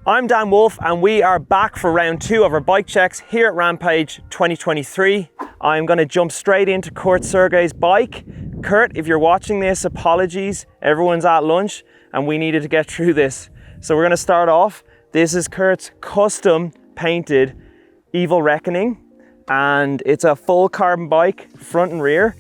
I'm Dan Wolfe and we are back for round 2 of our bike checks here at Rampage 2023. I'm going to jump straight into Kurt Sorge's bike. Kurt, if you're watching this, apologies. Everyone's at lunch and we needed to get through this. So we're going to start off. This is Kurt's custom painted Evil Reckoning and it's a full carbon bike, front and rear.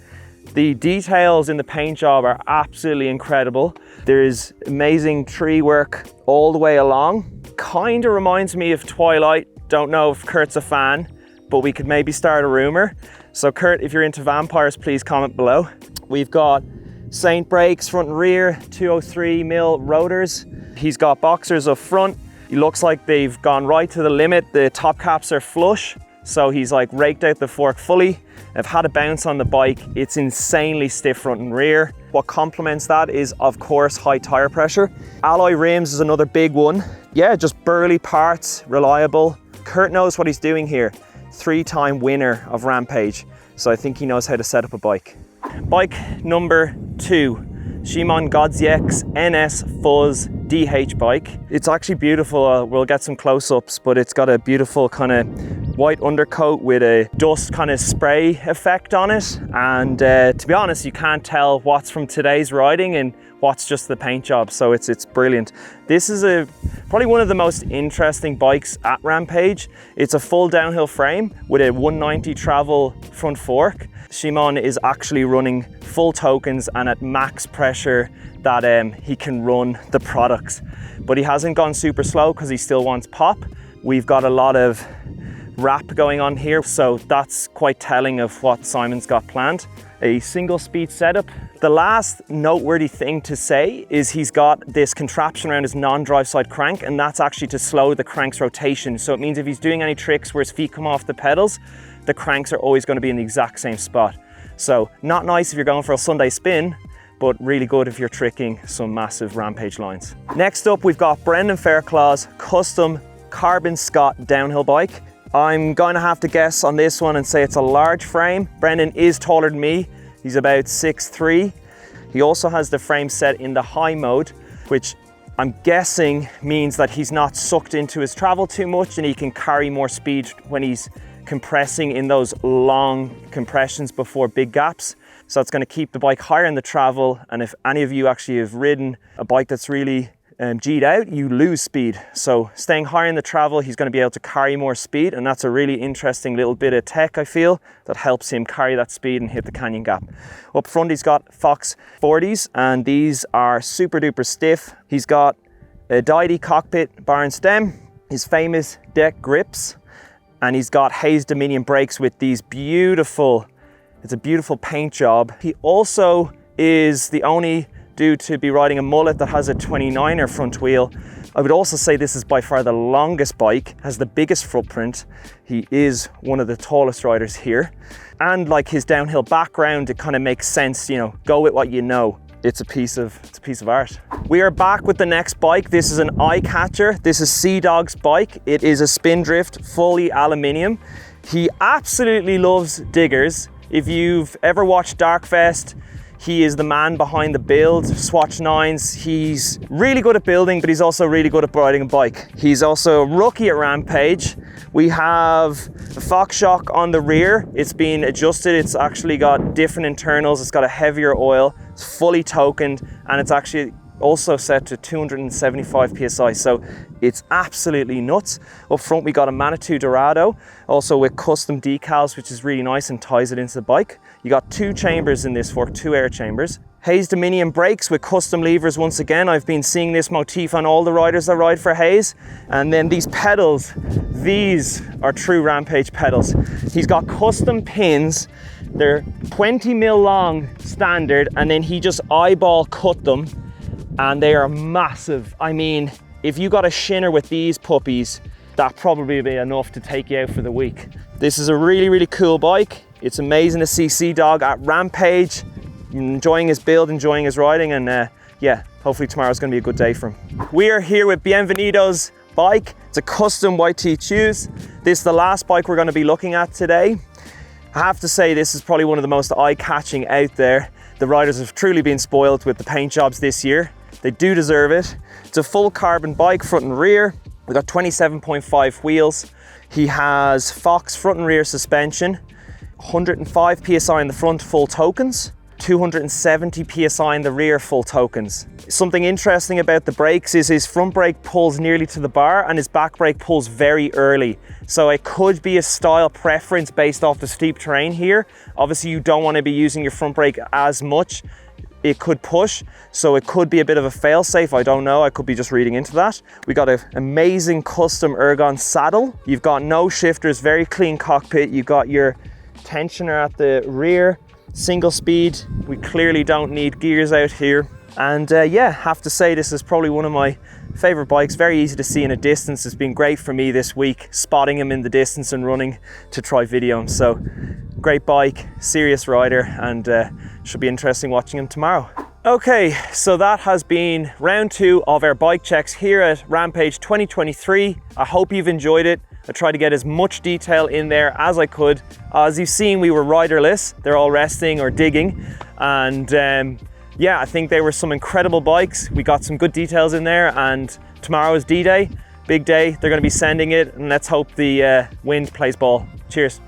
The details in the paint job are absolutely incredible. There's amazing tree work all the way along. Kind of reminds me of Twilight. Don't know if Kurt's a fan, but we could maybe start a rumor. So Kurt, if you're into vampires, please comment below. We've got Saint brakes front and rear, 203mm rotors. He's got boxers up front. It looks like they've gone right to the limit. The top caps are flush. So he's like raked out the fork fully. I've had a bounce on the bike. It's insanely stiff front and rear. What complements that is, of course, high tire pressure. Alloy rims is another big one. Yeah, just burly parts, reliable. Kurt knows what he's doing here. 3-time winner of Rampage. So I think he knows how to set up a bike. Bike number 2, Szymon Godziek's NS Fuzz DH bike. It's actually beautiful. We'll get some close-ups, but it's got a beautiful kind of white undercoat with a dust kind of spray effect on it. And to be honest, you can't tell what's from today's riding and what's just the paint job. So it's brilliant. This is probably one of the most interesting bikes at Rampage. It's a full downhill frame with a 190 travel front fork. Szymon is actually running full tokens and at max pressure that he can run the products. But he hasn't gone super slow because he still wants pop. We've got a lot of wrap going on here, so that's quite telling of what Symon's got planned. A single speed setup. The last noteworthy thing to say is he's got this contraption around his non-drive side crank, and that's actually to slow the crank's rotation. So it means if he's doing any tricks where his feet come off the pedals, the cranks are always going to be in the exact same spot. So not nice if you're going for a Sunday spin, but really good if you're tricking some massive Rampage lines. Next up, we've got Brendan Fairclough's custom Carbon Scott downhill bike. I'm going to have to guess on this one and say it's a large frame. Brendan is taller than me. He's about 6'3". He also has the frame set in the high mode, which I'm guessing means that he's not sucked into his travel too much and he can carry more speed when he's compressing in those long compressions before big gaps. So it's going to keep the bike higher in the travel. And if any of you actually have ridden a bike that's really G'd out, you lose speed. So staying higher in the travel, he's going to be able to carry more speed, and that's a really interesting little bit of tech, I feel, that helps him carry that speed and hit the canyon gap. Up front, he's got Fox 40s, and these are super duper stiff. He's got a Dydy cockpit bar and stem, his famous deck grips, and he's got Hayes Dominion brakes with these beautiful, it's a beautiful paint job. He also is the only dude to be riding a mullet that has a 29er front wheel. I would also say this is by far the longest bike, has the biggest footprint. He is one of the tallest riders here. And like his downhill background, it kind of makes sense, you know, go with what you know. It's a piece of art. We are back with the next bike. This is an eye catcher. This is Sea Dog's bike. It is a Spindrift, fully aluminium. He absolutely loves diggers. If you've ever watched Darkfest, he is the man behind the build, Swatch 9s. He's really good at building, but he's also really good at riding a bike. He's also a rookie at Rampage. We have a Fox shock on the rear. It's been adjusted. It's actually got different internals. It's got a heavier oil. It's fully tokened, and it's actually also set to 275 PSI. So it's absolutely nuts. Up front, we got a Manitou Dorado, also with custom decals, which is really nice and ties it into the bike. You got 2 chambers in this fork, 2 air chambers. Hayes Dominion brakes with custom levers once again. I've been seeing this motif on all the riders that ride for Hayes. And then these pedals, these are true Rampage pedals. He's got custom pins. They're 20mm long standard, and then he just eyeball cut them, and they are massive. I mean, if you got a shinner with these puppies, that probably be enough to take you out for the week. This is a really, really cool bike. It's amazing to see Sea Dog at Rampage, enjoying his build, enjoying his riding, and yeah, hopefully tomorrow's gonna be a good day for him. We are here with Bienvenido's bike. It's a custom YT Choose. This is the last bike we're gonna be looking at today. I have to say, this is probably one of the most eye-catching out there. The riders have truly been spoiled with the paint jobs this year. They do deserve it. It's a full carbon bike, front and rear. We got 27.5 wheels. He has Fox front and rear suspension, 105 PSI in the front full tokens, 270 PSI in the rear full tokens. Something interesting about the brakes is his front brake pulls nearly to the bar and his back brake pulls very early. So it could be a style preference based off the steep terrain here. Obviously you don't want to be using your front brake as much. It could push, so it could be a bit of a fail-safe. I don't know, I could be just reading into that. We got an amazing custom ergon saddle. You've got no shifters, very clean cockpit. You've got your tensioner at the rear, single speed. We clearly don't need gears out here. And yeah, have to say this is probably one of my favorite bikes. Very easy to see in a distance. It's been great for me this week, spotting him in the distance and running to try video him. So great bike, serious rider, and should be interesting watching him tomorrow. Okay, so that has been round 2 of our bike checks here at Rampage 2023. I hope you've enjoyed it. I tried to get as much detail in there as I could. As you've seen, we were riderless. They're all resting or digging. And yeah, I think they were some incredible bikes. We got some good details in there, and tomorrow is D-Day, big day. They're gonna be sending it, and let's hope the wind plays ball. Cheers.